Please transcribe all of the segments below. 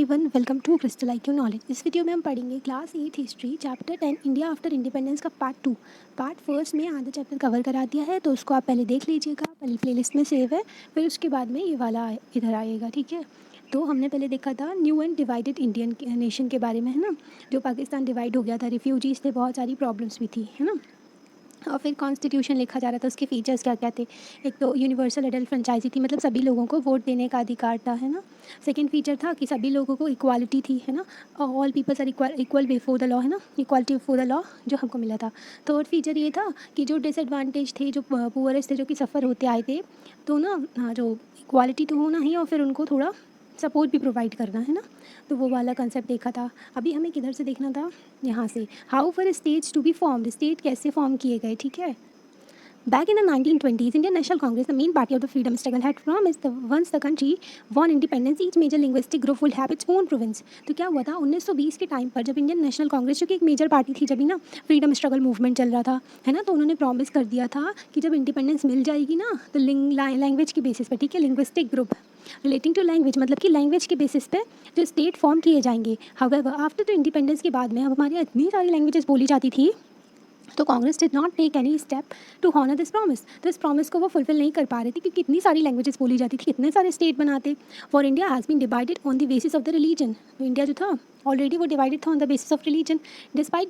Everyone, welcome to Crystal IQ Knowledge. इस video में हम पढ़ेंगे class 8 history chapter 10 India after independence का पार्ट 2। पार्ट फर्स्ट में आधा चैप्टर कवर करा दिया है, तो उसको आप पहले देख लीजिएगा, पहले प्लेलिस्ट में सेव है, फिर उसके बाद में ये वाला इधर आएगा, ठीक है। तो हमने पहले देखा था new and divided Indian nation के बारे में, है ना, जो पाकिस्तान डिवाइड हो गया था, रिफ्यूजीज थे, बहुत सारी प्रॉब्लम्स भी थी, है ना। और फिर कॉन्स्टिट्यूशन लिखा जा रहा था, उसके फीचर्स क्या क्या थे। एक तो यूनिवर्सल एडल्ट फ्रेंचाइजी थी, मतलब सभी लोगों को वोट देने का अधिकार था, है ना। सेकंड फीचर था कि सभी लोगों को इक्वालिटी थी, है ना, all peoples are equal before the law, है ना, इक्वालिटी बिफोर द लॉ जो हमको मिला था। थर्ड फीचर ये था कि जो डिसएडवांटेज थे, जो पुअरेस्ट थे, जो कि सफ़र होते आए थे, तो ना जो इक्वालिटी तो होना ही, और फिर उनको थोड़ा सपोर्ट भी प्रोवाइड करना, है ना। तो वो वाला कंसेप्ट देखा था। अभी हमें किधर से देखना था, यहाँ से। How for states to be formed, state कैसे फॉर्म किए गए, ठीक है। Back in the 1920s, Indian National Congress, the main party of the freedom struggle, had promised that once the country won independence, each major linguistic group will have its own province. तो क्या हुआ था 1920 के time पर, जब Indian national Congress, जो कि एक मेजर पार्टी थी, जब भी ना फ्रीडम स्ट्रगल मूवमेंट चल रहा था, है ना, तो उन्होंने प्रॉमिस कर दिया था कि जब इंडिपेंडेंस मिल जाएगी ना, तो लैंग्वेज के बेसिस पर, ठीक है, linguistic group relating to language, मतलब कि लैंग्वेज के बेसिस पे जो स्टेट फॉर्म किए जाएंगे। हाउएवर आफ्टर द इंडिपेंडेंस के बाद में अब हमारे यहाँ इतनी सारी लैंग्वेजेस बोली जाती थी, तो Congress did not take any step to honour this promise. तो इस प्रॉमिस को वो फुलफिल नहीं कर पा रहे थे, क्योंकि कितनी सारी लैंग्वेजेस बोली जाती थी, कितने सारे स्टेट बनाते। For India has been divided on the basis of the religion. तो इंडिया जो था ऑलरेडी वो डिवाइडेड था on the basis of religion. Despite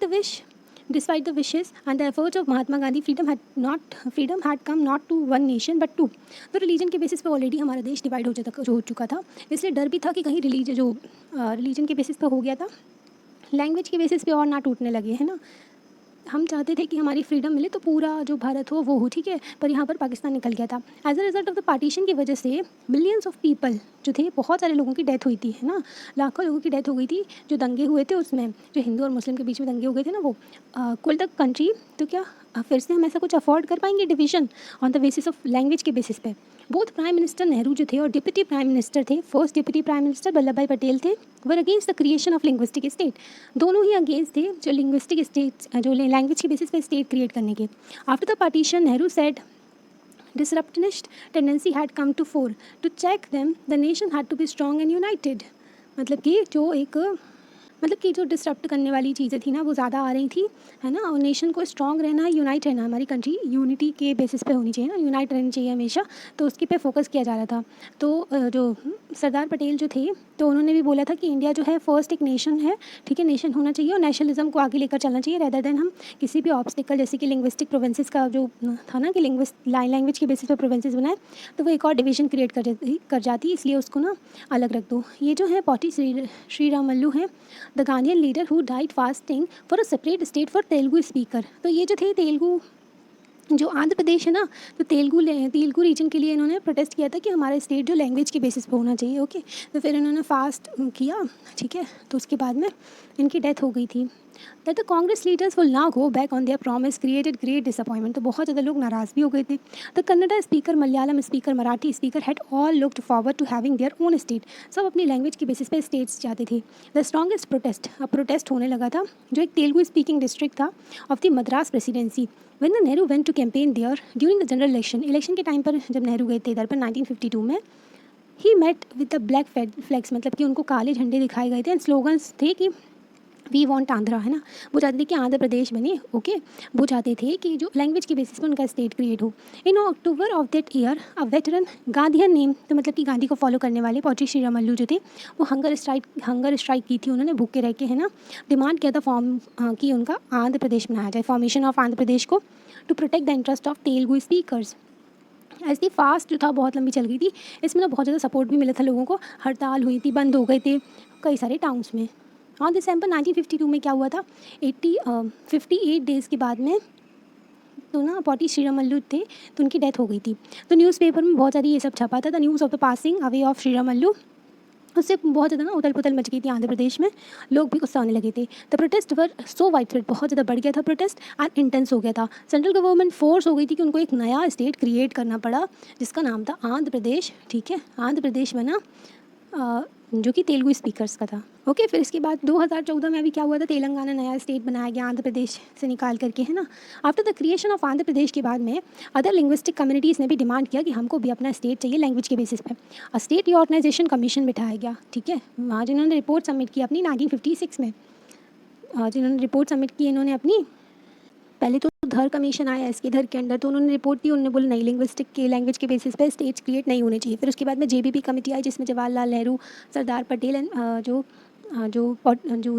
the wishes and the efforts of Mahatma Gandhi, freedom had come not to one nation but two. तो religion के basis पे already हमारा देश डिवाइड हो चुका था, इसलिए डर भी था कि कहीं रिलीजन के बेसिस पे हो गया था, लैंग्वेज के बेसिस पे और ना टूटने लगे, है ना। हम चाहते थे कि हमारी फ्रीडम मिले तो पूरा जो भारत हो वो हो, ठीक है, पर यहाँ पर पाकिस्तान निकल गया था। As a result of the partition की वजह से मिलियंस ऑफ पीपल जो थे, बहुत सारे लोगों की डेथ हुई थी, है ना, लाखों लोगों की डेथ हो गई थी। जो दंगे हुए थे उसमें, जो हिंदू और मुस्लिम के बीच में दंगे हो गए थे ना, वो कुल द कंट्री, तो क्या फिर से हम ऐसा कुछ अफोर्ड कर पाएंगे division on the basis of language के बेसिस पे। बोथ प्राइम मिनिस्टर नेहरू जो थे और डिप्टी प्राइम मिनिस्टर थे, first deputy prime minister Vallabh भाई पटेल थे, were against the creation of linguistic state. दोनों ही अगेंस्ट थे जो लिंग्विस्टिक स्टेट, जो लैंग्वेज के बेसिस पे स्टेट क्रिएट करने के। After the partition, Nehru said disruptionist tendency had come to fore. To check them, the nation had to be strong and united. मतलब कि जो डिसरप्ट करने वाली चीज़ें थी ना, वो ज़्यादा आ रही थी, है ना, और नेशन को स्ट्रॉन्ग रहना है, यूनाइट रहना, हमारी कंट्री यूनिटी के बेसिस पे होनी चाहिए ना, यूनाइट रहनी चाहिए हमेशा, तो उसके पे फोकस किया जा रहा था। तो जो सरदार पटेल जो थे, तो उन्होंने भी बोला था कि इंडिया जो है फर्स्ट एक नेशन है, ठीक है, नेशन होना चाहिए और नेशनलिज्म को आगे लेकर चलना चाहिए, रेदर देन हम किसी भी ऑब्स्टिकल, जैसे कि लिंग्विस्टिक प्रोविंसेस का जो था ना, कि लैंग्वेज के बेसिस पे प्रोविंसेस बनाए, तो वो एक और डिवीजन क्रिएट कर जाती, इसलिए उसको ना अलग रख दो। ये जो है पॉटी श्री रामल्लू हैं, the Gandhian leader who died fasting for a separate state for Telugu speaker. तो ये जो थे तेलुगु, जो आंध्र प्रदेश है ना, तो तेलुगु रीजन के लिए इन्होंने प्रोटेस्ट किया था कि हमारा स्टेट जो लैंग्वेज के बेसिस पे होना चाहिए, ओके। तो फिर इन्होंने फास्ट किया, ठीक है, तो उसके बाद में इनकी डेथ हो गई थी। That the Congress leaders will now go back on their promise created great disappointment. तो बहुत ज़्यादा लोग नाराज़ भी हो गए थे। The Kannada speaker, Malayalam speaker, Marathi speaker had all looked forward to having their own state. सब अपनी लैंग्वेज के बेसिस पे स्टेट्स चाहते थे। द स्ट्रॉन्गेस्ट प्रोटेस्ट, अब प्रोटेस्ट होने लगा था, जो एक तेलुगु स्पीकिंग डिस्ट्रिक्ट था of the Madras presidency. When the Nehru went to campaign there during the general election के टाइम पर जब नेहरू गए थे इधर पर 1952 में, he met with the black flags, मतलब कि उनको काले झंडे दिखाए गए थे, एंड स्लोगन्स थे कि वी वॉन्ट आंध्रा, है ना, वो चाहते थे कि आंध्र प्रदेश बने, ओके। वो चाहते थे कि जो लैंग्वेज के बेसिस पर उनका स्टेट क्रिएट हो। In October of that year a veteran Gandhian name, तो मतलब कि गांधी को फॉलो करने वाले पॉटी श्री रामल्लू जो थे, वो हंगर स्ट्राइक की थी उन्होंने, भूखे रह के, है ना, डिमांड किया था फॉर्म कि उनका आंध्र प्रदेश बनाया जाए, फॉर्मेशन ऑफ आंध्र प्रदेश को, to protect the interest of Telugu speakers. ऐसी फास्ट जो था बहुत लंबी चल गई थी, इसमें ना बहुत ज़्यादा सपोर्ट भी मिला था लोगों को, हड़ताल हुई थी, बंद हो गए थे कई सारे टाउन्स में। और दिसंबर 1952 में क्या हुआ था, 58 डेज़ के बाद में, तो ना पॉटी श्री रामल्लू थे, तो उनकी डेथ हो गई थी। तो न्यूज़पेपर में बहुत सारी ये सब छपा था, the news of the passing away of Shri Ramulu, उससे बहुत ज़्यादा ना उथल पुथल मच गई थी आंध्र प्रदेश में, लोग भी गुस्सा होने लगे थे। The protest were so wide spread, बहुत ज़्यादा बढ़ गया था प्रोटेस्ट, एंड इंटेंस हो गया था। सेंट्रल गवर्नमेंट फोर्स हो गई थी कि उनको एक नया स्टेट क्रिएट करना पड़ा, जिसका नाम था आंध्र प्रदेश, ठीक है। आंध्र प्रदेश बना जो कि तेलुगु स्पीकर्स का था। ओके, फिर इसके बाद 2014 में अभी क्या हुआ था, तेलंगाना नया स्टेट बनाया गया आंध्र प्रदेश से निकाल करके, है ना। After the creation of Andhra Pradesh के बाद में अदर लिंग्विस्टिक कम्युनिटीज़ ने भी डिमांड किया कि हमको भी अपना स्टेट चाहिए लैंग्वेज के बेसिस पे। स्टेट रीऑर्गेनाइजेशन कमीशन बिठाया गया, ठीक है। वहाँ जिन्होंने रिपोर्ट सबमिट की अपनी 1956 में, जिन्होंने रिपोर्ट सबमिट की इन्होंने अपनी, पहले तो धर कमीशन आया इसके धर के अंडर, तो उन्होंने रिपोर्ट दी, उन्होंने बोला नहीं, लिंग्विस्टिक के लैंग्वेज के बेसिस पे स्टेट्स क्रिएट नहीं होने चाहिए। फिर उसके बाद में जेबीपी कमेटी आई जिसमें जवाहरलाल नेहरू, सरदार पटेल एंड जो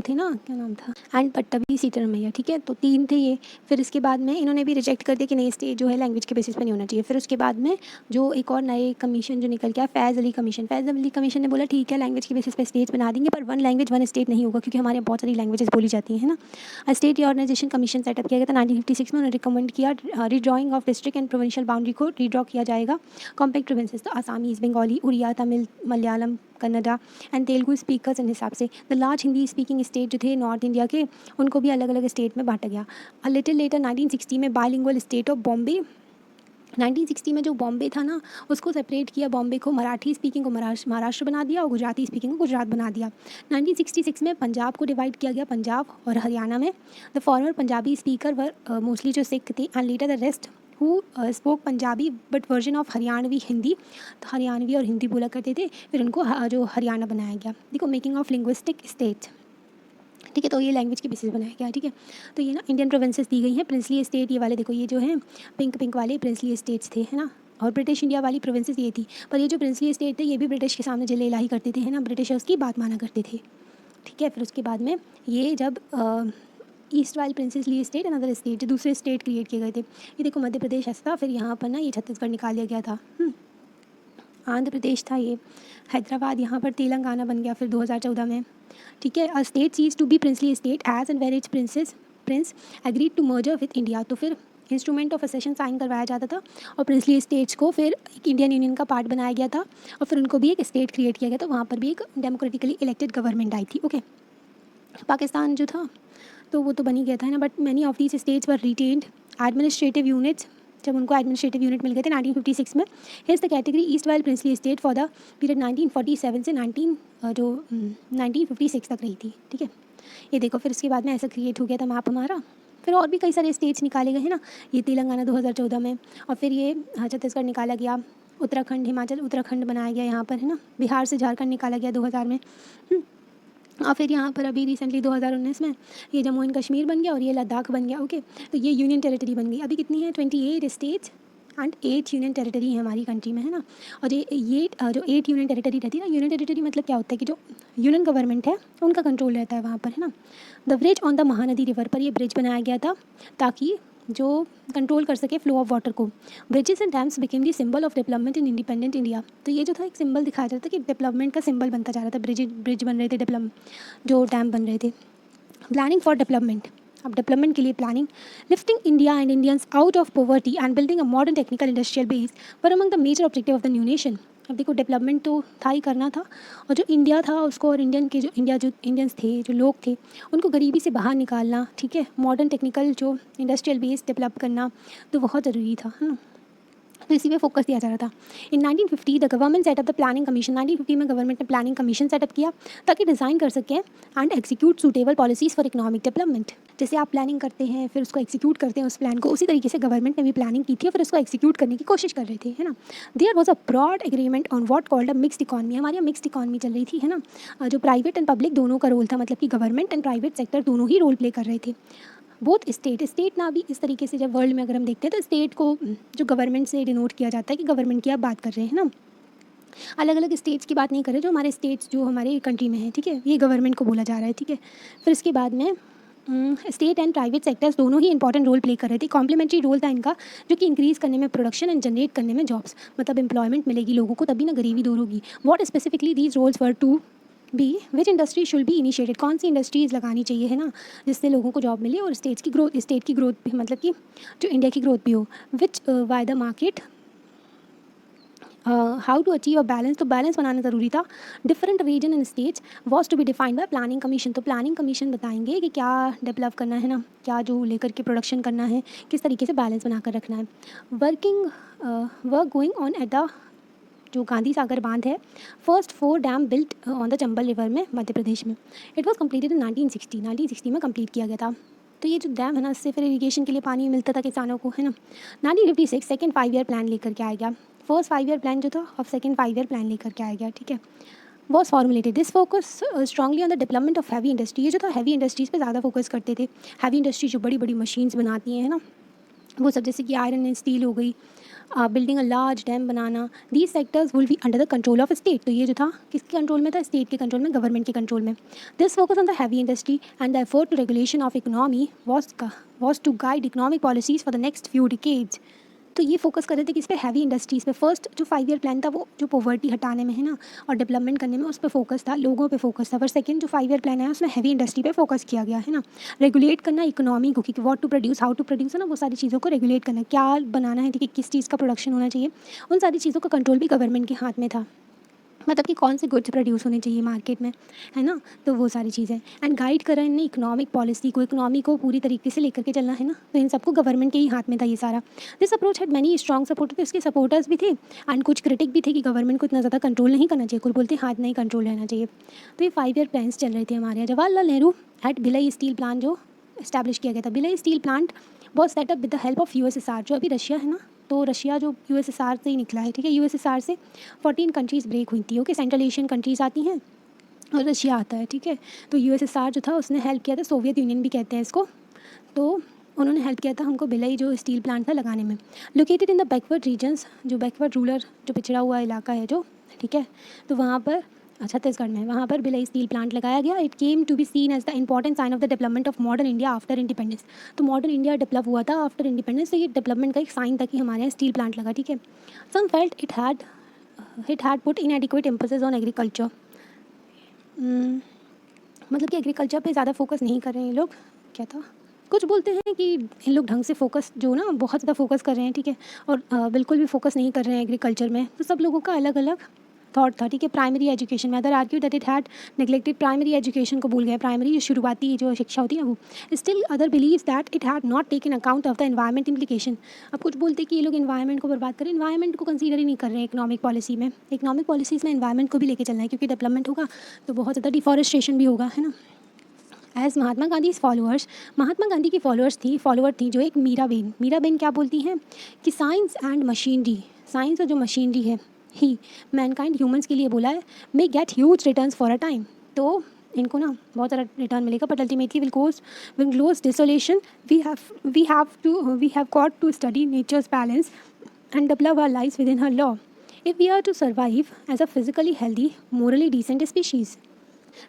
थे ना, क्या नाम था, एंड पट्टभी सीतारमैया, ठीक है। तो 3 थे ये। फिर इसके बाद में इन्होंने भी रिजेक्ट कर दिया कि नहीं, स्टेट जो है लैंग्वेज के बेसिस पे नहीं होना चाहिए। फिर उसके बाद में जो एक और नए कमीशन जो निकल गया, फैज़ अली कमीशन ने बोला ठीक है, लैंग्वेज के बेसिस पे स्टेट्स बना देंगे, पर 1 लैंग्वेज 1 स्टेट नहीं होगा, क्योंकि हमारे यहाँ बहुत सारी लैंग्वेजेस बोली जाती हैं, है ना। स्टेट रीऑर्गेनाइजेशन कमीशन सेटअप किया गया था 1956 में। उन्होंने रिकमेंड किया redrawing of district and provincial boundary को रीड्रॉ किया जाएगा। कॉम्पैक्ट प्रोविंसेस तो आसामीज़, बंगाली, उड़िया, तमिल, मलयालम, कन्नडा एंड तेलुगु स्पीकर्स इन हिसाब से। The large Hindi speaking state जो थे नॉर्थ इंडिया के, उनको भी अलग अलग स्टेट में बांटा गया। अ लिटिल लेटर 1960 में बाइलिंगुअल स्टेट ऑफ बॉम्बे, 1960 में जो बॉम्बे था ना, उसको सेपरेट किया, बॉम्बे को मराठी स्पीकिंग को महाराष्ट्र बना दिया और गुजराती स्पीकिंग को गुजरात बना दिया। 1966 में पंजाब को डिवाइड किया गया, पंजाब और हरियाणा में। The former Punjabi speaker were mostly जो सिख थे, and later the rest who spoke Punjabi but version of Haryanvi Hindi, तो हरियाणवी और हिंदी बोला करते थे। फिर उनको जो हरियाणा बनाया गया। देखो, मेकिंग ऑफ लिंग्विस्टिक स्टेट्स, ठीक है। तो ये लैंग्वेज के बेसिस बनाया गया, ठीक है। तो ये ना इंडियन प्रोविंसेस दी गई हैं, प्रिंसली स्टेट ये वाले, देखो ये जो है पिंक वाले प्रिंसली स्टेट्स थे, है ना। और ब्रिटिश इंडिया वाली प्रोविंसेस ये थी, पर ये जो प्रिंसली स्टेट थे ये भी ब्रिटिश के सामने जले इलाही करते थे, है ना, ब्रिटिशर्स की बात माना करते थे, ठीक है। फिर उसके बाद में ये जब ईस्ट वाली प्रिंसली स्टेट, अनदर स्टेट, जो दूसरे स्टेट क्रिएट किए गए थे, ये देखो मध्य प्रदेश ऐसा था, फिर यहाँ पर ना ये छत्तीसगढ़ निकाल दिया गया था, आंध्र प्रदेश था ये, हैदराबाद, यहाँ पर तेलंगाना बन गया फिर 2014 में, ठीक है। A state ceased to be princely state as and where its prince agreed to merger with India, तो फिर इंस्ट्रूमेंट ऑफ असेशन साइन करवाया जाता था और प्रिंसली स्टेट्स को फिर एक इंडियन यूनियन का पार्ट बनाया गया था, और फिर उनको भी एक स्टेट क्रिएट किया गया था, वहाँ पर भी एक डेमोक्रेटिकली इलेक्टेड गवर्नमेंट आई थी, ओके। पाकिस्तान जो था तो वो तो बन ही गया था ना, but many of these states were retained administrative units, जब उनको एडमिनिस्ट्रेटिव यूनिट मिल गए थे 1956 में। Hedge the category east while princely state for the period 1947 से 1956 तक रही थी, ठीक है। ये देखो, फिर इसके बाद में ऐसा क्रिएट हो गया था मैप हमारा। फिर और भी कई सारे स्टेट्स निकाले गए हैं ना, ये तेलंगाना 2014 में, और फिर ये छत्तीसगढ़ निकाला गया, उत्तराखंड, हिमाचल उत्तराखंड बनाया गया यहाँ पर, है ना। बिहार से झारखंड निकाला गया 2000 में, और फिर यहाँ पर अभी रिसेंटली 2019 में ये जम्मू एंड कश्मीर बन गया और ये लद्दाख बन गया, ओके। तो ये यूनियन टेरिटरी बन गई। अभी कितनी है, 28 स्टेट्स एंड 8 यूनियन टेरिटरी है हमारी कंट्री में, है ना। और ये जो 8 यूनियन टेरिटरी रहती है ना, यूनियन टेरिटरी मतलब क्या होता है कि जो यूनियन गवर्नमेंट है उनका कंट्रोल रहता है वहाँ पर, है ना। The bridge on the Mahanadi river पर ये ब्रिज बनाया गया था ताकि जो कंट्रोल कर सके फ्लो ऑफ वाटर को। Bridges and dams became the symbol of development in independent India, तो ये जो था एक सिंबल दिखाया जाता था कि डेवलपमेंट का सिंबल बनता जा रहा था, ब्रिज बन रहे थे, जो डैम बन रहे थे। प्लानिंग फॉर डेवलपमेंट, अब डेवलपमेंट के लिए planning. Lifting India and Indians out of poverty and building a modern technical industrial base were among the major objective of the new nation. अब देखो, डेवलपमेंट तो था ही करना था, और जो इंडिया था उसको, और जो इंडियंस थे, जो लोग थे, उनको गरीबी से बाहर निकालना, ठीक है। मॉडर्न टेक्निकल जो इंडस्ट्रियल बेस डेवलप करना तो बहुत ज़रूरी था, है ना। तो इसी पे फोकस दिया जा रहा था। इन 1950 the government setup the planning commission, 1950 में गवर्नमेंट ने प्लानिंग कमीशन सेटअप किया ताकि डिज़ाइन कर सकें and execute suitable policies for economic development. जैसे आप प्लानिंग करते हैं फिर उसको एग्जीक्यूट करते हैं उस प्लान को, उसी तरीके से गवर्नमेंट ने भी प्लानिंग की थी और फिर उसको एग्जीक्यूट करने की कोशिश कर रहे थे, है ना। There was a broad agreement on what called a mixed economy, हमारे यहाँ मिक्सड इकॉनमी चल रही थी, है ना। जो प्राइवेट एंड पब्लिक दोनों का रोल था, मतलब कि गवर्नमेंट एंड प्राइवेट सेक्टर दोनों ही रोल प्ले कर रहे थे। बोथ स्टेट ना भी इस तरीके से, जब वर्ल्ड में अगर हम देखते हैं तो स्टेट को जो गवर्नमेंट से डिनोट किया जाता है कि गवर्नमेंट की आप बात कर रहे हैं ना, अलग अलग स्टेट्स की बात नहीं कर रहे, जो हमारे स्टेट्स जो हमारे कंट्री में है, ठीक है, ये गवर्नमेंट को बोला जा रहा है, ठीक है। फिर इसके बाद में स्टेट एंड प्राइवेट सेक्टर्स दोनों ही इंपॉर्टेंट रोल प्ले कर रहे थे, कॉम्प्लीमेंट्री रोल था इनका, जो कि इंक्रीज़ करने में प्रोडक्शन एंड जनरेट करने में जॉब्स, मतलब एम्प्लॉयमेंट मिलेगी लोगों को, तभी ना गरीबी दूर होगी। What specifically these roles were to be, which industry should be initiated, कौन सी इंडस्ट्रीज़ लगानी चाहिए, है ना, जिससे लोगों को जॉब मिले और स्टेट की ग्रोथ भी, मतलब कि जो इंडिया की ग्रोथ भी हो। Which by the market, how to achieve a balance, तो बैलेंस बनाना ज़रूरी था। Different region and states was to be defined by planning commission, तो प्लानिंग कमीशन बताएंगे कि क्या डेवलप करना है ना, क्या जो लेकर के प्रोडक्शन करना है, किस तरीके से बैलेंस बनाकर रखना है। Work going on at the जो गांधी सागर बांध है, first 4 dam built on the Chambal river में मध्य प्रदेश में। इट वॉज कम्प्लीटेड इन 1960 में कंप्लीट किया गया था। तो ये जो डैम है ना, इससे फिर इरीगेशन के लिए पानी मिलता था किसानों को, है ना। 1956 सेकेंड 5 ईयर प्लान लेकर के आया गया। फर्स्ट 5 ईयर प्लान जो था अब सेकेंड 5 ईयर प्लान लेकर के आया गया, ठीक है। Was formulated this focus strongly on the development of heavy industry. ये जो था हैवी इंडस्ट्रीज़ पे ज़्यादा फोकस करते थे। हैवी इंडस्ट्री जो बड़ी बड़ी मशीन्स बनाती हैं, है ना, वो सब, जैसे कि आयरन एंड स्टील हो गई, building a large dam banana, these sectors will be under the control of state. तो ये जो था किसके कंट्रोल में था? स्टेट के कंट्रोल में, गवर्नमेंट के कंट्रोल में। This focus on the heavy industry and the effort to regulation of economy was to guide economic policies for the next few decades. तो ये फोकस कर रहे थे किस पे? हैवी इंडस्ट्रीज़ पे। फर्स्ट जो 5 ईयर प्लान था वो जो पॉवर्टी हटाने में, है ना, और डेवलपमेंट करने में, उस पर फोकस था, लोगों पे फोकस था। पर सेकंड जो 5 ईयर प्लान है उसमें हैवी इंडस्ट्री पे फोकस किया गया, है ना। रेगुलेट करना इकोनॉमी को, कि what to produce, how to produce, है ना, वो सारी चीज़ों को रेगुलेट करना, क्या बनाना है, ठीक है, किस चीज़ का प्रोडक्शन होना चाहिए, उन सारी चीज़ों का कंट्रोल भी गवर्नमेंट के हाथ में था। मतलब कि कौन से गुड्स प्रोड्यूस होने चाहिए मार्केट में, है ना, तो वो सारी चीज़ें। एंड गाइड करा इनने इकोनॉमिक पॉलिसी को, इकोनॉमी को पूरी तरीके से लेकर के चलना, है ना, तो इन सबको गवर्नमेंट के ही हाथ में था ये सारा। This approach had many strong supporter, इसके सपोर्टर्स भी थे एंड कुछ क्रिटिक भी थे कि गवर्नमेंट को इतना ज़्यादा कंट्रोल नहीं करना चाहिए, कुछ बोलते हाथ नहीं कंट्रोल रहना चाहिए। तो ये 5 ईयर प्लान्स चल रहे थे हमारे यहाँ। Jawaharlal Nehru at Bhilai steel plant जो इस्टेब्लिश किया गया था। भिलाई स्टील प्लांट बहुत setup with the help of USSR, जो अभी रशिया है ना, तो रशिया जो USSR से ही निकला है, ठीक है। USSR से 14 कंट्रीज़ ब्रेक हुई थी, ओके। सेंट्रल एशियन कंट्रीज़ आती हैं और रशिया आता है, ठीक है। तो USSR जो था उसने हेल्प किया था, सोवियत यूनियन भी कहते हैं इसको, तो उन्होंने हेल्प किया था हमको भिलाई जो स्टील प्लांट था लगाने में। Located in the backward regions, जो बैकवर्ड रूरल जो पिछड़ा हुआ इलाका है जो, ठीक है, तो वहाँ पर छत्तीसगढ़ में, वहाँ पर भिलाई स्टील प्लांट लगाया गया। It came to be seen as the important sign of the development of modern India after independence. तो मॉडर्न इंडिया डेवलप हुआ था आफ्टर इंडिपेंडेंस, तो ये डेवलपमेंट का एक साइन था कि हमारे यहाँ स्टील प्लांट लगा, ठीक है। Some felt it had put inadequate emphasis on agriculture. मतलब कि एग्रीकल्चर पे ज़्यादा फोकस नहीं कर रहे हैं ये लोग। क्या था, कुछ बोलते हैं कि इन लोग ढंग से फोकस जो ना बहुत ज़्यादा फोकस कर रहे हैं, ठीक है, और बिल्कुल भी फोकस नहीं कर रहे हैं एग्रीकल्चर में। तो सब लोगों का अलग अलग थॉट था, ठीक है। प्राइमरी एजुकेशन में other argue that it had neglected primary education को भूल गया, प्राइमरी जो शुरुआती जो शिक्षा होती है वो। Still other believes that it had not taken account of the environment implication. अब कुछ बोलते हैं कि ये लोग एनवायरमेंट को बर्बाद करें, एनवायरमेंट को कंसीडर ही नहीं कर रहे हैं इकोनॉमिक पॉलिसी में। इकोनॉमिक पॉलिसीज़ में एनवायरमेंट को भी लेके चलना है, क्योंकि डेवलपमेंट होगा तो बहुत ज़्यादा डिफॉरेस्टेशन भी होगा, है ना। एज महात्मा गांधी फॉलोअर्स, महात्मा गांधी की फॉलोअर थी जो एक मीराबेन क्या बोलती हैं कि साइंस एंड मशीनरी, साइंस और जो मशीनरी है ही मैनकाइंड ह्यूमंस के लिए बोला है, may get huge returns for a time. तो इनको ना बहुत सारा रिटर्न मिलेगा, but ultimately will close desolation. We have got to study nature's balance and develop our lives within her law if we are to survive as a physically healthy morally decent species.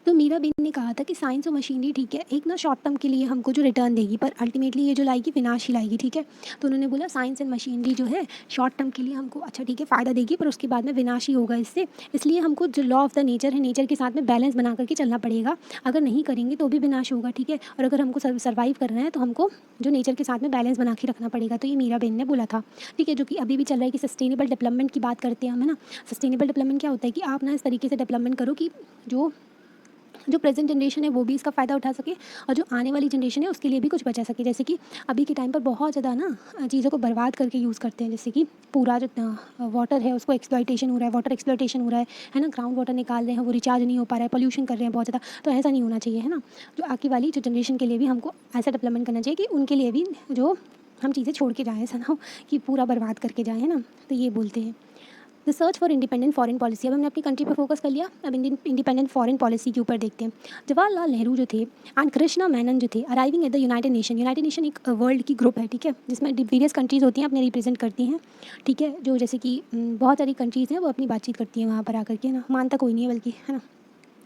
तो मीराबेन ने कहा था कि science और machinery, ठीक है, एक ना शॉर्ट टर्म के लिए हमको जो रिटर्न देगी, पर अल्टीमेटली ये जो लाएगी विनाश ही लाएगी, ठीक है। तो उन्होंने बोला साइंस एंड मशीनरी जो है शॉर्ट टर्म के लिए हमको अच्छा, ठीक है, फ़ायदा देगी, पर उसके बाद में विनाश ही होगा इससे। इसलिए हमको जो लॉ ऑफ द नेचर है, नेचर के साथ में बैलेंस बना करके चलना पड़ेगा। अगर नहीं करेंगे तो भी विनाश होगा, ठीक है। और अगर हमको सर्वाइव करना है तो हमको जो नेचर के साथ में बैलेंस बना के रखना पड़ेगा। तो ये मीराबेन ने बोला था, ठीक है, जो कि अभी भी चल रहा है कि सस्टेनेबल डेवलपमेंट की बात करते हैं हम, है ना। सस्टेनेबल डेवलपमेंट क्या होता है कि आप ना इस तरीके से डेवलपमेंट करो कि जो प्रेजेंट जनरेशन है वो भी इसका फ़ायदा उठा सके और जो आने वाली जनरेशन है उसके लिए भी कुछ बचा सके। जैसे कि अभी के टाइम पर बहुत ज़्यादा ना चीज़ों को बर्बाद करके यूज़ करते हैं, जैसे कि पूरा जो वाटर है उसको एक्सप्लॉइटेशन हो रहा है, वाटर एक्सप्लॉइटेशन हो रहा है ना, ग्राउंड वाटर निकाल रहे हैं, वो रिचार्ज नहीं हो पा रहा है, पोल्यूशन कर रहे हैं बहुत ज़्यादा। तो ऐसा नहीं होना चाहिए, है ना। जो आगे वाली जो जनरेशन के लिए भी हमको ऐसा डेवलपमेंट करना चाहिए कि उनके लिए भी जो हम चीज़ें छोड़ के जाएँ, ऐसा ना हो कि पूरा बर्बाद करके जाएँ, है ना। तो ये बोलते हैं the search for independent foreign policy. अब हमने अपनी कंट्री पर फोकस कर लिया, अब इंडिपेंडेंट फॉरेन पॉलिसी के ऊपर देखते हैं। जवाहरलाल नेहरू जो थे एंड कृष्णा मेनन जो थे arriving at the United nation एक वर्ल्ड की ग्रुप है, ठीक है, जिसमें वेरियस कंट्रीज़ होती हैं अपने रिप्रेजेंट करती हैं, ठीक है। जो जैसे कि बहुत सारी कंट्रीज़ हैं वो अपनी बातचीत करती हैं वहाँ पर आकर के, ना मानता कोई नहीं है बल्कि, है ना।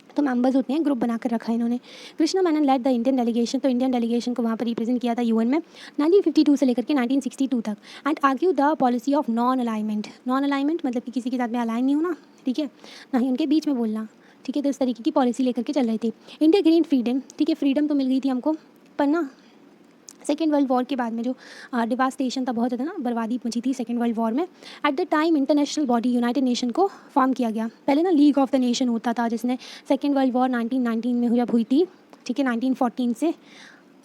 तो मेंबर्स होते हैं, ग्रुप बना कर रखा है इन्होंने। Krishna Menon led the Indian delegation, तो इंडियन डेलीगेशन को वहाँ पर रिप्रेजेंट किया था यूएन में 1952 से लेकर के 1962 तक। And argue the policy of non alignment मतलब कि किसी के साथ में अलाइन नहीं होना, ठीक है, ना ही उनके बीच में बोलना, ठीक है। तो इस तरीके की पॉलिसी लेकर के चल रही थी। इंडिया गेन फ्रीडम, ठीक है, फ्रीडम तो मिल गई थी हमको, पर ना सेकेंड वर्ल्ड वॉर के बाद में जो डिवास्टेशन था, बहुत ज़्यादा ना बर्बादी मची थी सेकेंड वर्ल्ड वॉर में। At the time international body United nation को फॉर्म किया गया। पहले ना लीग ऑफ द नेशन होता था, जिसने सेकेंड वर्ल्ड वॉर 1919 में जब हुई थी, ठीक है, 1914 से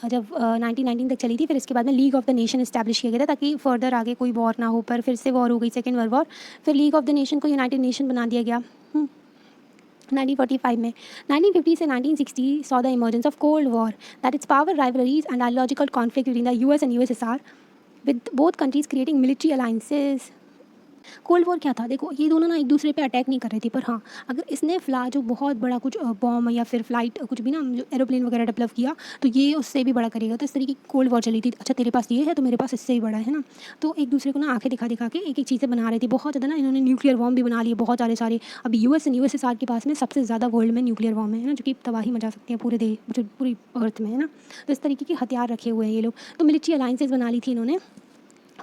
जब 1919 तक चली थी, फिर इसके बाद में league of the nation establish किया गया था ताकि फर्दर आगे कोई वॉर ना हो, पर फिर से वॉर हो गई, सेकेंड वर्ल्ड वॉर, फिर लीग ऑफ द नेशन को यूनाइटेड नेशन बना दिया गया 1945 में। 1950 से 1960 saw the emergence of Cold War, that its power rivalries and ideological conflict between the US and USSR, with both countries creating military alliances। Cold war क्या था, देखो ये दोनों ना एक दूसरे पे अटैक नहीं कर रही थी, पर हाँ अगर इसने जो बहुत बड़ा कुछ बॉम्ब या फिर फ्लाइट कुछ भी ना जो एरोप्लेन वगैरह डेवलप किया तो ये उससे भी बड़ा करेगा, तो इस तरीके की कोल्ड वॉर चली थी। अच्छा तेरे पास ये है तो मेरे पास इससे भी बड़ा है ना, तो एक दूसरे को ना आंखें दिखा दिखा के एक एक चीज़ें बना रही थी। बहुत ज़्यादा ना इन्होंने न्यूक्लियर बॉम्ब भी बना लिए बहुत सारे। अभी यूएस एंड यूएसएसआर के पास में सबसे ज़्यादा वर्ल्ड में न्यूक्लियर बॉम्ब है ना, जो कि तबाही मचा सकती है पूरे देश पूरी अर्थ में, है ना। तो इस तरीके के हथियार रखे हुए हैं ये लोग, तो मिलिट्री अलाइंसेज बना ली थी इन्होंने,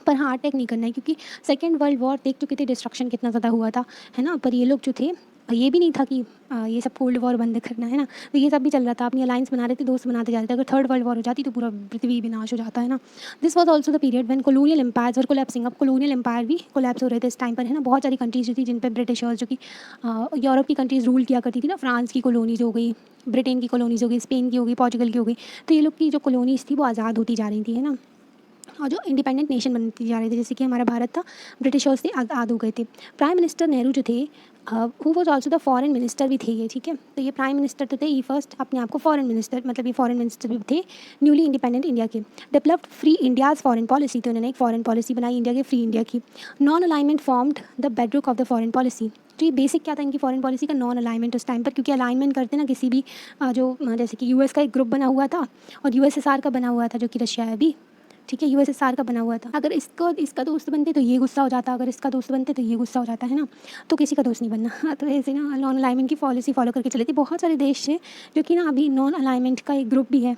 पर हाँ अटैक नहीं करना है क्योंकि सेकेंड वर्ल्ड वॉर देख चुके थे डिस्ट्रक्शन कितना ज़्यादा हुआ था, है ना। पर ये लोग जो थे ये भी नहीं था कि ये सब कोल्ड वॉर बंद करना है ना, तो ये सब भी चल रहा था, अपनी अलायंस बना रहे थे, दोस्त बनाते जा रहे थे। अगर थर्ड वर्ल्ड वॉर हो जाती तो पूरा पृथ्वी विनाश हो जाता है ना। This was also the period when colonial empires were collapsing. अब कॉलोनियल एम्पायर भी कोलैप्स हो रहे थे इस टाइम पर, है ना। बहुत सारी कंट्रीज जो थी जिन पर ब्रिटिशर्स जो कि यूरोप की कंट्रीज़ रूल किया करती थी ना, फ्रांस की कॉलोनीज़ हो गई, ब्रिटेन की कॉलोनीज़ हो गई, स्पेन की हो गई, पोर्चुगल की हो गई, तो ये लोग की जो कॉलोनीज़ थी वो आज़ाद होती जा रही थी, है ना, और जो इंडिपेंडेंट नेशन बनती जा रही थी, जैसे कि हमारा भारत था, ब्रिटिशर्स से आज़ाद हो गए थे। प्राइम मिनिस्टर नेहरू जो थे who was also the foreign minister भी थे ये, ठीक है। तो ये प्राइम मिनिस्टर तो थे, ये फर्स्ट अपने आप को फॉरेन मिनिस्टर, मतलब ये फॉरेन मिनिस्टर भी थे न्यूली इंडिपेंडेंट इंडिया के। Developed free India's foreign policy, तो उन्होंने एक फॉरेन पॉलिसी बनाई इंडिया के, फ्री इंडिया की। Non alignment formed the bedrock of the foreign policy. तो ये बेसिक क्या था इनकी फॉरेन पॉलिसी का, नॉन अलाइनमेंट उस टाइम पर, क्योंकि अलाइनमेंट करते ना किसी भी जो जैसे कि यूएस का एक ग्रुप बना हुआ था और यूएसएसआर का बना हुआ था जो कि रशिया है अभी, ठीक है, यूएसएसआर का बना हुआ था। अगर इसका दोस्त बनते तो ये गुस्सा हो जाता, अगर इसका दोस्त बनते तो ये गुस्सा हो जाता, है ना, तो किसी का दोस्त नहीं बनना। तो ऐसे ना नॉन अलाइनमेंट की पॉलिसी फॉलो करके चले थे। बहुत सारे देश थे जो कि ना अभी नॉन अलाइनमेंट का एक ग्रुप भी है,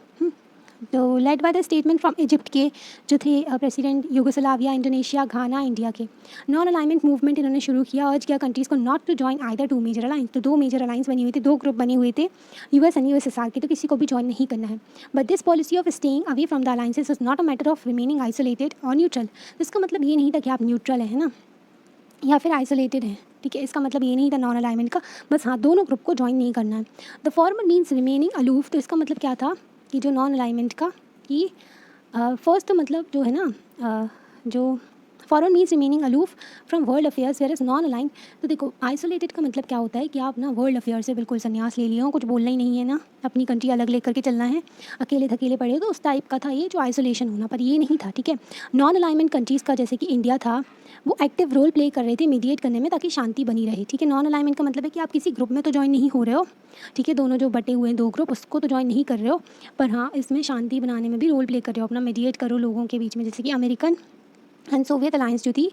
तो led by the statement from Egypt के जो थे president, Yugoslavia, Indonesia, Ghana, India के। नॉन अलाइनमेंट मूवमेंट इन्होंने शुरू किया, अर्ज किया कंट्रीज़ को not to join either two major alliance. तो दो मेजर अलाइंस बनी हुई थी, दो ग्रुप बने हुए थे यूएस एंड यूएसएसआर के, तो किसी को भी ज्वाइन नहीं करना है। But this policy of staying away from the alliances is not a matter of remaining isolated और न्यूट्रल। इसका मतलब ये नहीं था कि आप न्यूट्रल है ना, या फिर आइसोलेटेड है, ठीक है। इसका मतलब ये नहीं था नॉन अलाइनमेंट का, बस हाँ दोनों ग्रुप को ज्वाइन नहीं करना है। The former means remaining aloof, तो इसका मतलब क्या था कि जो नॉन अलाइनमेंट का कि फर्स्ट तो मतलब जो है ना जो foreign means remaining aloof from world affairs where is non align. तो देखो आइसोलेटेड का मतलब क्या होता है कि आप ना वर्ल्ड अफेयर से बिल्कुल संन्यास ले लिए हो, कुछ बोलना ही नहीं है ना, अपनी कंट्री अलग लेकर के चलना है, अकेले थकेले पड़े हो, तो उस टाइप का था ये जो आइसोलेशन होना, पर ये नहीं था, ठीक है। नॉन अलाइनमेंट कंट्रीज़ का जैसे कि इंडिया था वो एक्टिव रोल प्ले कर रहे थे मीडिएट करने में ताकि शांति बनी रहे, ठीक है। नॉन अलाइनमेंट का मतलब है कि आप किसी ग्रुप में तो ज्वाइन नहीं हो रहे हो, ठीक है, दोनों जो बटे हुए हैं दो ग्रुप उसको तो ज्वाइन नहीं कर रहे हो, पर हाँ इसमें शांति बनाने में भी रोल प्ले कर रहे हो, अपना मीडिएट करो लोगों के बीच में, जैसे कि अमेरिकन एंड सोवियत अलायंस जो थी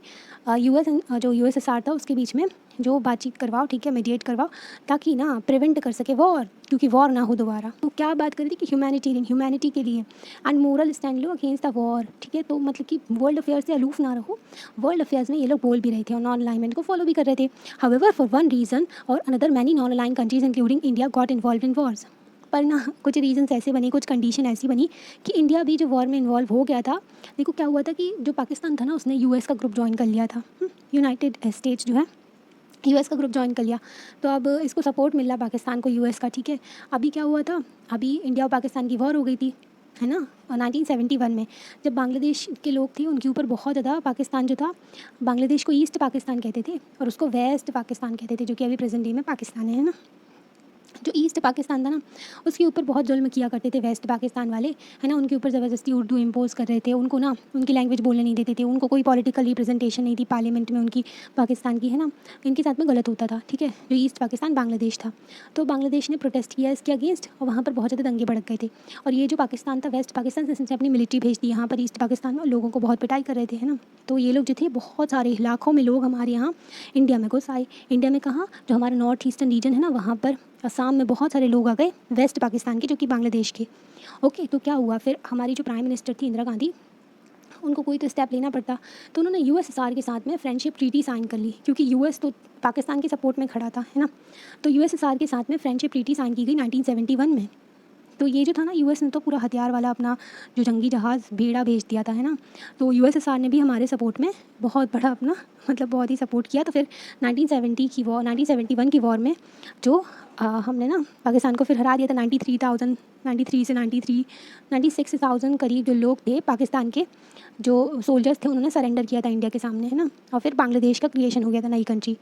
यूएस जो यूएसएसआर था उसके बीच में जो बातचीत करवाओ, ठीक है, मीडिएट करवाओ ताकि ना प्रिवेंट कर सके वॉर, क्योंकि वॉर ना हो दोबारा। तो क्या बात करी थी कि ह्यूमैनिटी के लिए and moral stand low against the war, ठीक है। तो मतलब कि वर्ल्ड अफेयर्स से अलूफ ना रहो, वर्ल्ड अफेयर्स में ये लोग बोल भी रहे थे और नॉन अलाइनमेंट को फॉलो भी कर रहे थे। हाउएवर फॉर वन रीज़न और another many non align countries including India got involve in Wars. पर ना कुछ रीजंस ऐसे बनी, कुछ कंडीशन ऐसी बनी कि इंडिया भी जो वॉर में इन्वॉल्व हो गया था। देखो क्या हुआ था कि जो पाकिस्तान था ना उसने यूएस का ग्रुप ज्वाइन कर लिया था, यूनाइटेड स्टेट्स जो है यूएस का ग्रुप ज्वाइन कर लिया, तो अब इसको सपोर्ट मिल रहा पाकिस्तान को यूएस का, ठीक है। अभी क्या हुआ था, अभी इंडिया और पाकिस्तान की वॉर हो गई थी, है ना, 1971 में, जब बांग्लादेश के लोग थे उनके ऊपर बहुत ज़्यादा, पाकिस्तान जो था बांग्लादेश को ईस्ट पाकिस्तान कहते थे और उसको वेस्ट पाकिस्तान कहते थे, जो कि अभी प्रेजेंट डे में पाकिस्तान है ना। जो ईस्ट पाकिस्तान था ना उसके ऊपर बहुत जुल्म किया करते थे वेस्ट पाकिस्तान वाले, है ना, उनके ऊपर ज़बरदस्ती उर्दू इम्पोज कर रहे थे, उनको ना उनकी लैंग्वेज बोलने नहीं देते थे, उनको कोई पॉलिटिकल रिप्रेजेंटेशन नहीं थी पार्लियामेंट में उनकी पाकिस्तान की, है ना, इनके साथ में गलत होता था, ठीक है, जो ईस्ट पाकिस्तान बांग्लादेश था। तो बांग्लादेश ने प्रोटेस्ट किया इसके अगेंस्ट और वहाँ पर बहुत ज़्यादा दंगे भड़क गए थे, और ये जो पाकिस्तान था वेस्ट पाकिस्तान से इसने अपनी मिलिट्री भेज दी यहाँ पर ईस्ट पाकिस्तान में, लोगों को बहुत पिटाई कर रहे थे, है ना। तो ये लोग जो थे बहुत सारे लाखों में लोग हमारे यहाँ इंडिया में घुस आए। इंडिया में कहाँ, जो हमारा नॉर्थ ईस्टर्न रीजन है ना वहाँ पर असम में बहुत सारे लोग आ गए वेस्ट पाकिस्तान के, जो कि बांग्लादेश के। ओके, तो क्या हुआ फिर, हमारी जो प्राइम मिनिस्टर थी इंदिरा गांधी, उनको कोई तो स्टेप लेना पड़ता, तो उन्होंने यूएसएसआर के साथ में फ्रेंडशिप ट्रीटी साइन कर ली, क्योंकि यूएस तो पाकिस्तान के सपोर्ट में खड़ा था, है ना। तो यूएसएसआर के साथ में फ्रेंडशिप ट्रीटी साइन की गई 1971 में। तो ये जो था ना यूएस ने तो पूरा हथियार वाला अपना जो जंगी जहाज़ भेड़ा भेज दिया था, है ना। तो यूएसएसआर ने भी हमारे सपोर्ट में बहुत बड़ा अपना मतलब बहुत ही सपोर्ट किया। तो फिर 1971 की वॉर में जो हमने ना पाकिस्तान को फिर हरा दिया था 93 से 96,000 करीब जो लोग थे पाकिस्तान के जो सोल्जर्स थे उन्होंने सरेंडर किया था इंडिया के सामने, है ना। और फिर बांग्लादेश का क्रिएशन हो गया था नई कंट्री।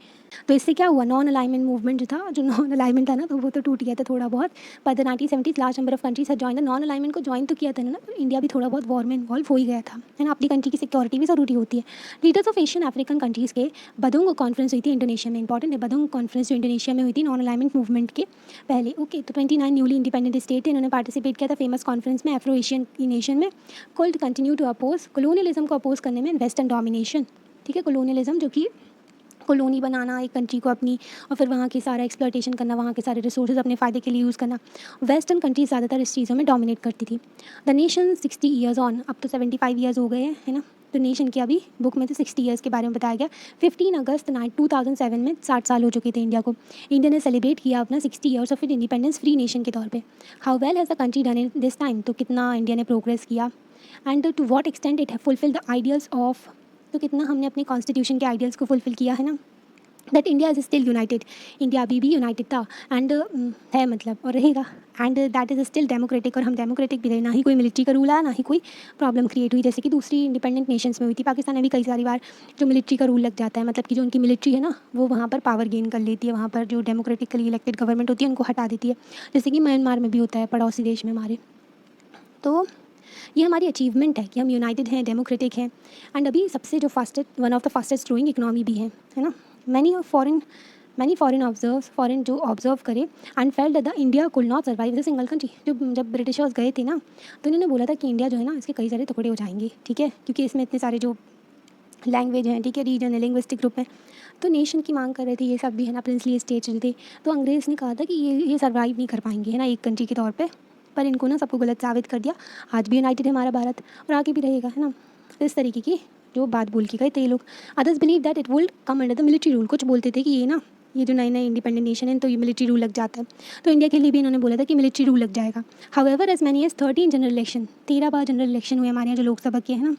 तो इससे क्या हुआ, नॉन अलाइनमेंट मूवमेंट जो था, जो नॉन अलाइनमेंट था ना, तो वो तो टूट गया था थोड़ा बहुत। पर the 1970s large number of countries join the non alignment को ज्वाइन तो किया था ना, तो इंडिया भी थोड़ा बहुत वॉर में इन्वॉल्व हो ही गया था, है ना। अपनी कंट्री की सिक्योरिटी भी ज़रूरी होती है। Leaders of Asian African countries के बदुंग कॉन्फ्रेंस हुई थी इंडोनेशिया में, इंपॉर्टेंट है, बदुंग कॉन्फ्रेंस जो इंडोनेशिया में हुई थी नॉन अलाइनमेंट मूवमेंट के पहले। ओके, तो 29 न्यूली इंडिपेंडेंट स्टेट इन्होंने पार्टिसिपेट किया था फेमस कॉन्फ्रेंस में एफ्रो एशियन की नेशन में। Cold continue to oppose colonialism को अपोज करने में वेस्टर्न डोमिनेशन, ठीक है। कॉलोनियलिज्म जो कि कॉलोनी बनाना एक कंट्री को अपनी, और फिर वहाँ की सारा एक्सप्लॉयटेशन करना, वहाँ के सारे रिसोर्सेज अपने फ़ायदे के लिए यूज़ करना। वेस्टर्न कंट्रीज ज़्यादातर इस चीज़ों में डोमिनेट करती थी। द नेशन 60 ईयर्स ऑन, अब तो 75 ईयर्स हो गए हैं, है ना। तो नेशन की अभी बुक में तो 60 ईयर्स के बारे में बताया गया। 15 अगस्त 2007 में 60 साल हो चुके थे इंडिया को। इंडिया ने सेलिब्रेट किया अपना 60 years of independence free nation के तौर पे। How well has the country done in this time, तो कितना इंडिया ने प्रोग्रेस किया, and to what extent it have fulfil the ideals of, तो कितना हमने अपने कॉन्स्टिट्यूशन के आइडियल्स को फुलफिल किया, है ना। That India is still United, India अभी भी यूनाइटेड था एंड है मतलब, और रहेगा। And that is still democratic, और हम डेमोक्रेटिक भी रहे, ना ही कोई मिलिट्री का रूल आया, ना ही कोई प्रॉब्लम क्रिएट हुई जैसे कि दूसरी इंडिपेंडेंट नेशंस में हुई थी। पाकिस्तान में भी कई सारी बार जो मिलिट्री का रूल लग जाता है, मतलब कि जो उनकी मिलिट्री है ना वो वहाँ पर पावर गेन कर लेती है, वहाँ पर जो डेमोक्रेटिकली इलेक्टेड गवर्नमेंट होती है उनको हटा देती है, जैसे कि म्यांमार में भी होता है, पड़ोसी देश में हमारे। तो ये हमारी अचीवमेंट है कि हम यूनाइटेड हैं, डेमोक्रेटिक हैं, एंड अभी सबसे जो fastest, one of the fastest growing economy भी है ना। मैनी फॉरेन जो ऑब्जर्व करे and felt the India could not survive the single country. जब ब्रिटिशर्स गए थे ना, तो इन्होंने बोला था कि इंडिया जो है ना इसके कई सारे टुकड़े हो जाएंगे, ठीक है, क्योंकि इसमें इतने सारे जो लैंग्वेज हैं, ठीक है, रीजन है, लिंग्विस्टिक ग्रुप है, तो नेशन की मांग कर रहे थे, ये सब भी है ना, प्रिंसली स्टेट थे। तो अंग्रेज़ ने कहा था कि ये सर्वाइव नहीं कर पाएंगे, है ना, एक कंट्री के तौर पर इनको ना सबको गलत साबित कर दिया। आज भी यूनाइटेड है हमारा भारत, और आगे भी रहेगा, है ना। तो इस तरीके की जो बात बोल के गए थे ये लोग। Others believe that it would come under the military rule, कुछ बोलते थे कि ये ना, ये जो नए इंडिपेंडेंट नेशन है तो ये मिलिट्री रूल लग जाता है, तो इंडिया के लिए भी इन्होंने बोला था कि मिलिट्री रूल लग जाएगा। However as many as 13 general election, 13 बार जनरल इलेक्शन हुए हमारे यहाँ जो लोकसभा के, है ना,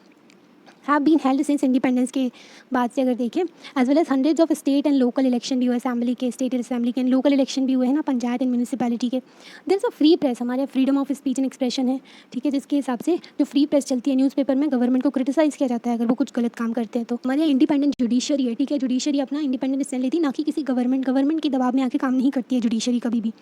have been held since independence के बाद से अगर देखें, as well as hundreds of state and local election भी हुए, असेंबली के, स्टेट असेंबली के एंड लोकल इलेक्शन भी हुए, हैं ना, पंचायत एंड म्यूनिसिपैलिटी के। There is a free press, हमारे freedom of speech and expression है, ठीक है, जिसके हिसाब से जो फ्री प्रेस चलती है, न्यूज़पेपर में गवर्नमेंट को क्रिटिसाइज़ किया जाता है अगर वो कुछ गलत काम करते हैं। तो हमारे इंडिपेंडेंट जुडिशरी है, ठीक है, जुडिशरी अपना इंडिपेंडेंट स्टैंड लेती है, ना कि किसी गवर्नमेंट के दबाव में आके काम नहीं करती है जुडिशरी कभी भी।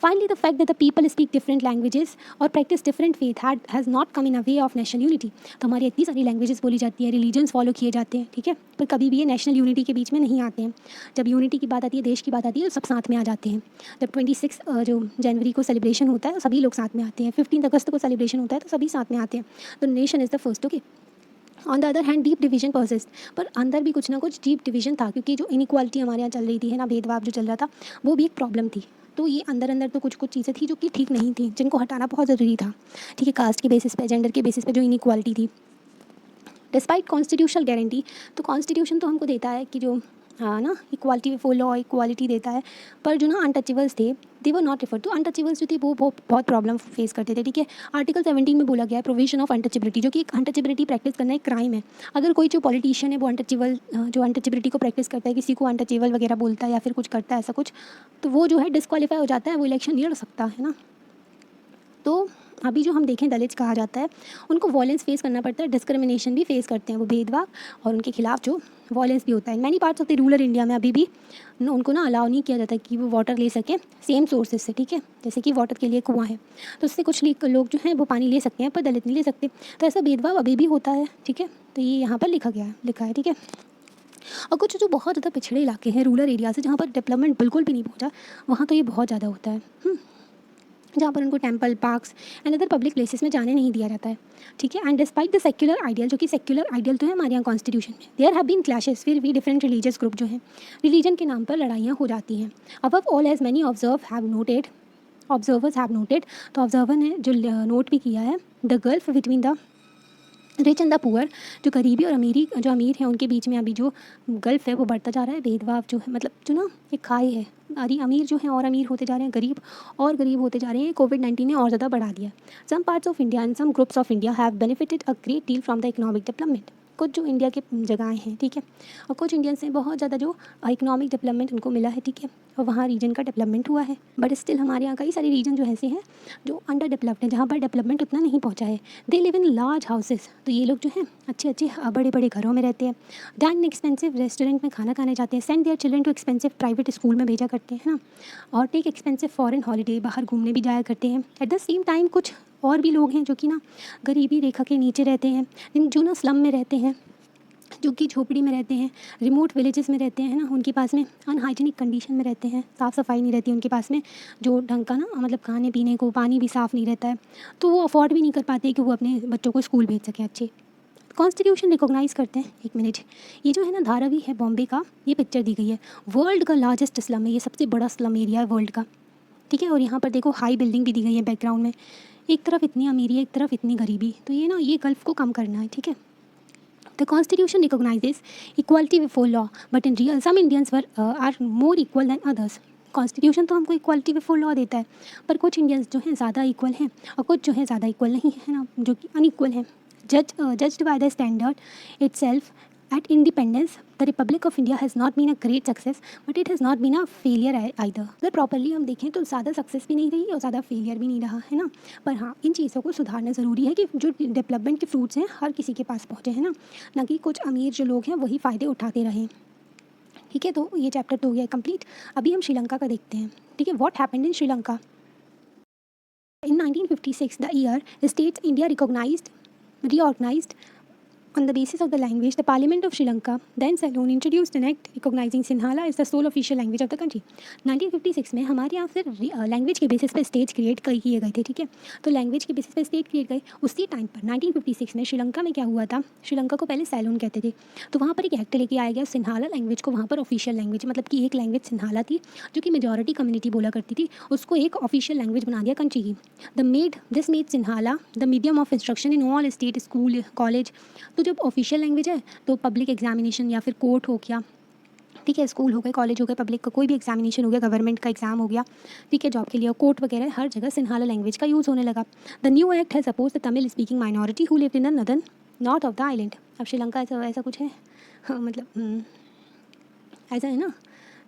Finally the fact that the people speak different languages और practice different faith has not come in a way of national unity. तो हमारी इतनी सारी लैंग्वेजेस बोली जाती है, रिलीजन्स फॉलो किए जाते हैं, ठीक है, पर कभी भी ये नेशनल यूनिटी के बीच में नहीं आते हैं। जब यूनिटी की बात आती है, देश की बात आती है, तो सब साथ में आ जाते हैं। जब 26 जो जनवरी को सेलिब्रेशन होता है तो सभी लोग साथ में आते हैं, 15 अगस्त को सेलिब्रेशन होता है तो सभी साथ में आते हैं। तो nation is the first, okay. On the other hand deep division persist, पर अंदर भी कुछ ना कुछ डीप डिवीजन था, क्योंकि जो इनइक्वालिटी हमारे यहाँ चल रही थी, है ना, भेदभाव जो चल रहा था, वो भी एक प्रॉब्लम थी। तो ये अंदर तो कुछ चीज़ें थी जो कि ठीक नहीं थी, जिनको हटाना बहुत ज़रूरी था, ठीक है, कास्ट के बेसिस पे, जेंडर के बेसिस पे जो इनइक्वालिटी थी। डिस्पाइट कॉन्स्टिट्यूशनल गारंटी, तो कॉन्स्टिट्यूशन तो हमको देता है कि जो, हाँ ना, इक्वालिटी फॉर लॉ, इक्वालिटी देता है, पर जो ना अनटचेबल्स थे they were not refer to. Untouchables जो थे वो बहुत प्रॉब्लम फेस करते थे, ठीक है। आर्टिकल 17 में बोला गया है प्रोविजन ऑफ अनटचेबिलिटी, जो कि अनटचेबिलिटी प्रैक्टिस करना एक क्राइम है। अगर कोई जो पॉलिटिशियन है वो जो अनटचेबिलिटी को प्रैक्टिस करता है, किसी को अनटचेबल वगैरह बोलता है या फिर कुछ करता है ऐसा कुछ, तो वो जो है डिस्क्वालीफाई हो जाता है, वो इलेक्शन नहीं लड़ सकता, है ना। तो अभी जो हम देखें दलित कहा जाता है, उनको वॉयलेंस फेस करना पड़ता है, डिस्क्रिमिनेशन भी फेस करते हैं वो, भेदभाव, और उनके खिलाफ जो वॉयलेंस भी होता है। Many parts of the rural India में अभी भी उनको ना अलाउ नहीं किया जाता कि वो वाटर ले सकें सेम सोर्सेज से, ठीक है, जैसे कि वाटर के लिए कुआं है तो उससे कुछ लोग जो हैं वो पानी ले सकते हैं, पर दलित नहीं ले सकते। तो ऐसा भेदभाव अभी भी होता है, ठीक है। तो ये यहाँ पर लिखा है, ठीक है। और कुछ जो बहुत ज़्यादा पिछड़े इलाके हैं, रूरल एरिया से, जहाँ पर डेवलपमेंट बिल्कुल भी नहीं पहुँचा, वहाँ तो ये बहुत ज़्यादा होता है, जहाँ पर उनको temple, parks and other public places में जाने नहीं दिया जाता है, ठीक है। And despite the secular ideal, जो कि सेक्युलर आइडियल तो है हमारे यहाँ कॉन्स्टिट्यूशन में, देयर हैव बीन क्लैशेस, फिर भी डिफरेंट रिलीजियस ग्रुप जो हैं, रिलीजन के नाम पर लड़ाइयाँ हो जाती हैं। Above all as many observers have noted, तो ऑब्जर्वर ने जो नोट भी किया है, the gulf between the rich and the poor, जो गरीबी और जो अमीर हैं उनके बीच में अभी जो गल्फ है वो बढ़ता जा रहा है। भेदभाव जो है, मतलब जो ना एक खाई है, अमीर जो हैं और अमीर होते जा रहे हैं, गरीब और गरीब होते जा रहे हैं। कोविड-19 ने और ज़्यादा बढ़ा दिया। Some parts of India and some groups of India have benefited a great deal from the economic development, कुछ जो इंडिया के जगहें हैं, ठीक है, और कुछ इंडियंस हैं बहुत ज़्यादा जो इकोनॉमिक डेवलपमेंट उनको मिला है, ठीक है, और वहाँ रीजन का डेवलपमेंट हुआ है। बट स्टिल हमारे यहाँ कई सारे रीजन जो ऐसे हैं जो अंडर डेवलप्ड हैं, जहाँ पर डेवलपमेंट उतना नहीं पहुँचा है। They live in large houses, तो ये लोग जो हैं अच्छे अच्छे बड़े बड़े घरों में रहते हैं। डाइन एक्सपेंसिव रेस्टोरेंट में खाना खाने जाते हैं। Send their children too expensive private school में भेजा करते हैं ना, और टेक एक्सपेंसिव फॉरेन हॉलीडे, बाहर घूमने भी जाया करते हैं। एट द सेम टाइम कुछ और भी लोग हैं जो कि ना गरीबी रेखा के नीचे रहते हैं, जो ना स्लम में रहते हैं, जो कि झोपड़ी में रहते हैं, रिमोट विलेजेस में रहते हैं ना, उनके पास में अनहाइजीनिक कंडीशन में रहते हैं, साफ़ सफाई नहीं रहती उनके पास में, जो ढंग का ना मतलब खाने पीने को पानी भी साफ़ नहीं रहता है, तो वो अफोर्ड भी नहीं कर पाते कि वो अपने बच्चों को स्कूल भेज सकें अच्छे। कॉन्स्टिट्यूशन रिकॉग्नाइज़ करते हैं, एक मिनट, ये जो है ना धारावी है बॉम्बे का, ये पिक्चर दी गई है, वर्ल्ड का लार्जेस्ट स्लम है, ये सबसे बड़ा स्लम एरिया है वर्ल्ड का, ठीक है। और यहाँ पर देखो हाई बिल्डिंग भी दी गई है बैकग्राउंड में, एक तरफ इतनी अमीरी है, एक तरफ इतनी गरीबी, तो ये ना ये गल्फ को कम करना है, ठीक है। The constitution recognises equality before law, but in real some Indians are more equal than others. Constitution तो हमको इक्वालिटी बिफोर लॉ देता है, पर कुछ इंडियंस जो हैं ज़्यादा इक्वल हैं और कुछ जो है ज़्यादा इक्वल नहीं है ना, जो कि अनइक्वल हैं। Judged by the standard itself at independence, the Republic of India has not been a great success, but it has not been a failure either. अगर प्रॉपरली हम देखें तो ज़्यादा सक्सेस भी नहीं रही और ज़्यादा फेलियर भी नहीं रहा है ना, पर हाँ इन चीज़ों को सुधारना ज़रूरी है कि जो डेवलपमेंट के फ्रूट्स हैं हर किसी के पास पहुँचे हैं ना कि कुछ अमीर जो लोग हैं वही फ़ायदे उठाते रहें, ठीक है। तो ये चैप्टर तो हो गया कंप्लीट। अभी हम श्रीलंका का देखते हैं, ठीक है। What happened in Sri Lanka in 1956, the year states India reorganized on the basis of the language. The Parliament of Sri Lanka, then Ceylon, introduced an act recognizing Sinhala as the sole official language of the country. 1956 में हमारे यहाँ फिर language के basis पे state create किए गए थे, ठीक है। तो लैंग्वेज के बेसिस पे स्टेट क्रिएट गए। उसी टाइम पर 1956 में श्रीलंका में क्या हुआ था, श्रीलंका को पहले सैलोन कहते थे, तो वहाँ पर एक एक्ट लेके आया गया, सिन्हाला लैंग्वेज को वहाँ पर ऑफिशियल लैंग्वेज, मतलब कि एक लैंग्वेज सिन्हाला थी जो कि मेजॉरिटी कम्युनिटी बोला करती थी, उसको एक ऑफिशियल लैंग्वेज बना दिया कंट्री की। This made Sinhala the medium of instruction in all state school college. तो जब ऑफिशियल लैंग्वेज है तो पब्लिक एग्जामिनेशन या फिर कोर्ट हो गया, ठीक है, स्कूल हो गए, कॉलेज हो गए, पब्लिक का कोई भी एग्जामिनेशन हो गया, गवर्नमेंट का एग्जाम हो गया, ठीक है, जॉब के लिए कोर्ट वगैरह हर जगह सिन्हाला लैंग्वेज का यूज़ होने लगा। The new act has oppose the Tamil speaking minority who lived in the north of the island. अब श्रीलंका ऐसा कुछ है, हाँ, मतलब ऐसा है ना।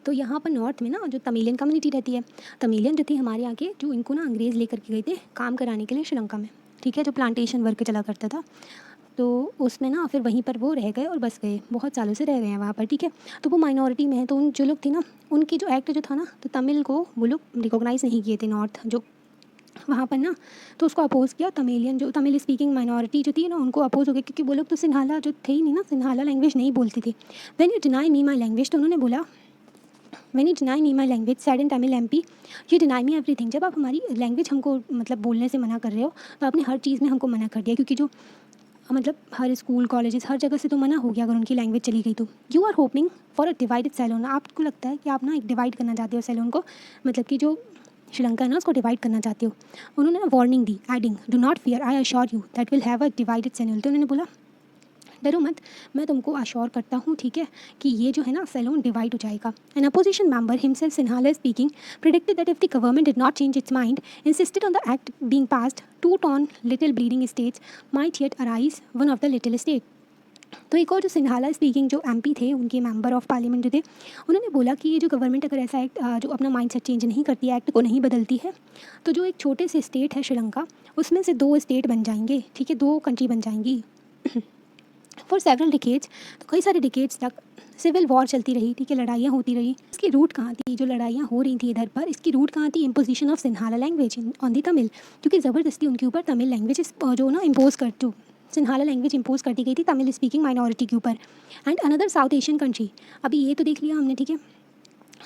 तो यहाँ पर नॉर्थ में ना जो तमिलियन कम्युनिटी रहती है, तमिलियन जो थी हमारे यहाँ के, जो इनको ना अंग्रेज़ लेकर के गए थे काम कराने के लिए श्रीलंका में, ठीक है, जो प्लांटेशन वर्क चला करता था, तो उसमें ना फिर वहीं पर वो रह गए और बस गए, बहुत सालों से रह रहे हैं वहाँ पर, ठीक है। तो वो माइनॉरिटी में है, तो उन जो लोग थे ना उनकी जो एक्ट जो था ना, तो तमिल को वो लोग रिकॉग्नाइज़ नहीं किए थे नॉर्थ जो वहाँ पर ना, तो उसको अपोज़ किया। तमिलियन जो तमिल स्पीकिंग माइनॉरिटी जो थी ना उनको अपोज़ हो गया, क्योंकि वो लोग तो सिन्हाला जो थे ही नहीं ना, सिन्हाला लैंग्वेज नहीं बोलती थी। When you deny me my language, तो उन्होंने बोला when you deny me my language sad in Tamil MP, you deny me everything. जब आप हमारी लैंग्वेज हमको मतलब बोलने से मना कर रहे हो तो आपने हर चीज़ में हमको मना कर दिया, क्योंकि जो मतलब हर स्कूल कॉलेजेस हर जगह से तो मना हो गया अगर उनकी लैंग्वेज चली गई तो। You are hoping for a divided Ceylon, आपको लगता है कि आप ना एक डिवाइड करना चाहते हो सैलोन को, मतलब कि जो श्रीलंका है ना उसको डिवाइड करना चाहते हो। उन्होंने warning the, adding do not fear I assure you that will have a divided salon. तो उन्होंने बोला डरो मत, मैं तुमको अश्योर करता हूँ, ठीक है, कि ये जो है ना सैलोन डिवाइड हो जाएगा। An opposition member himself Sinhala speaking predicted that if the government did not change its mind insisted on the act being passed, 2 torn little bleeding states might yet arise one of the little state. तो एक और जो Sinhala speaking जो MP थे, उनके member of parliament जो थे, उन्होंने बोला कि ये जो गवर्नमेंट अगर ऐसा एक्ट जो अपना माइंड सेट चेंज नहीं करती है, एक्ट को नहीं बदलती है, तो जो एक छोटे से स्टेट है श्रीलंका, उसमें से 2 स्टेट बन जाएंगे, ठीक है, 2 कंट्री बन जाएंगी। फॉर सेवरल डिकेड्स, तो कई सारे डिकेड्स तक सिविल वॉर चलती रही, ठीक है, लड़ाइयाँ होती रही। इसकी रूट कहाँ थी, जो लड़ाइयाँ हो रही थी इधर पर, इसकी रूट कहाँ थी, imposition of Sinhala language on the Tamil, क्योंकि ज़बरदस्ती उनके ऊपर तमिल लैंग्वेज जो ना इम्पोज कर, जो सिन्हाला लैंग्वेज इम्पोज कर दी गई थी तमिल स्पीकिंग माइनॉरिटी के ऊपर। And another south Asian country, अभी ये तो देख लिया हमने, ठीक है,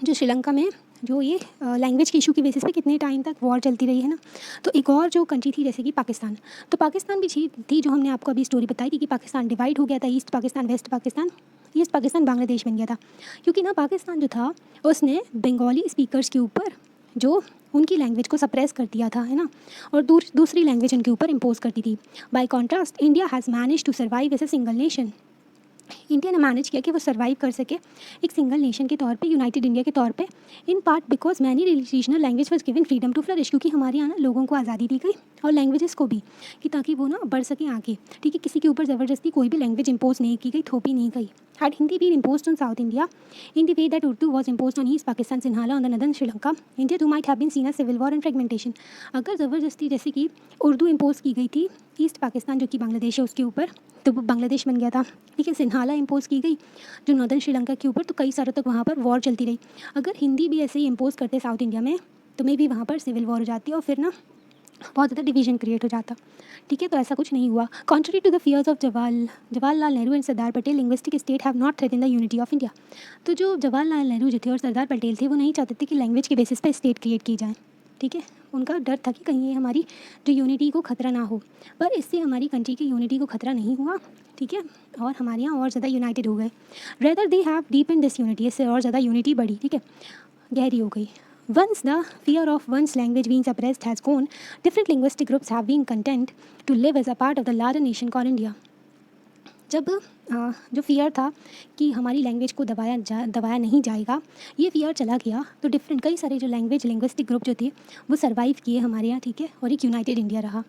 जो श्रीलंका में जो ये लैंग्वेज के इशू की बेसिस पे कितने टाइम तक वॉर चलती रही है ना। तो एक और जो कंट्री थी जैसे कि पाकिस्तान, तो पाकिस्तान भी थी, जो हमने आपको अभी स्टोरी बताई थी कि पाकिस्तान डिवाइड हो गया था, east Pakistan west Pakistan. East Pakistan Bangladesh बन गया था, क्योंकि ना पाकिस्तान जो था उसने बंगाली स्पीकर्स के ऊपर जो उनकी लैंग्वेज को सप्रेस कर दिया था, है ना, और दूसरी लैंग्वेज उनके ऊपर इम्पोज करती थी। By contrast India has manage to survive as a single nation. India ने मैनेज किया कि वो सर्वाइव कर सके एक सिंगल नेशन के तौर पे, यूनाइटेड इंडिया के तौर पे, in part because many regional language was given freedom to flourish, क्योंकि हमारे यहाँ ना लोगों को आज़ादी दी गई और लैंग्वेजेस को भी, कि ताकि वो ना बढ़ सके आगे, ठीक है। किसी के ऊपर ज़बरदस्ती कोई भी लैंग्वेज इम्पोज नहीं की गई, थोपी नहीं गई। Had Hindi been imposed on South India in the way that Urdu was imposed on East Pakistan, Sinhala, on the northern Sri Lanka, India too might have been seen as civil war and fragmentation. अगर ज़बरदस्ती जैसे कि Urdu impose की गई थी east Pakistan जो कि बांग्लादेश है उसके ऊपर, तो वो बांग्लादेश बन गया था, ठीक है। सिन्हाला इम्पोज की गई जो नॉर्दर्न श्रीलंका के ऊपर, तो कई सालों तक वहाँ पर वॉर चलती रही। अगर हिंदी भी ऐसे ही इम्पोज करते साउथ इंडिया में, तो मे भी वहाँ पर सिविल वॉर हो जाती है और फिर ना बहुत ज़्यादा डिवीजन क्रिएट हो जाता, ठीक है। तो ऐसा कुछ नहीं हुआ। Contrary to the fears of Jawaharlal Nehru and Sardar Patel, linguistic state have not threaten the unity of India. तो जो जवाहरलाल नेहरू जो थे और सरदार पटेल थे, वो नहीं चाहते थे कि लैंग्वेज के बेसिस पे स्टेट क्रिएट की जाए, ठीक है। उनका डर था कि कहीं ये हमारी जो यूनिटी को खतरा ना हो, पर इससे हमारी कंट्री की यूनिटी को खतरा नहीं हुआ, ठीक है। और हमारे यहाँ और ज़्यादा यूनाइटेड हो गए। Rather they have deep in this unity, इससे और ज़्यादा यूनिटी बढ़ी, ठीक है, गहरी हो गई। Once the fear of one's language being suppressed has gone, different linguistic groups have been content to live as a part of the larger nation called India. जब जो फियर था कि हमारी लैंग्वेज को दबाया नहीं जाएगा, ये फियर चला गया, तो डिफरेंट कई सारे जो लिंग्विस्टिक ग्रुप जो थे वो सर्वाइव किए हमारे यहाँ, ठीक है। और एक यूनाइटेड इंडिया रहा।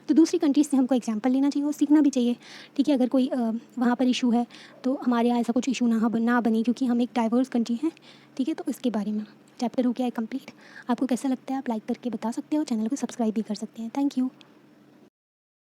तो दूसरी कंट्रीज से हमको एग्जांपल लेना चाहिए और सीखना भी चाहिए, ठीक है। अगर कोई वहाँ पर इशू है तो हमारे यहाँ ऐसा कुछ इशू ना बने, क्योंकि हम एक डाइवर्स कंट्री हैं, ठीक है। तो इसके बारे में चैप्टर हो गया है कंप्लीट। आपको कैसा लगता है आप लाइक करके बता सकते हो, चैनल को सब्सक्राइब भी कर सकते हैं। Thank you.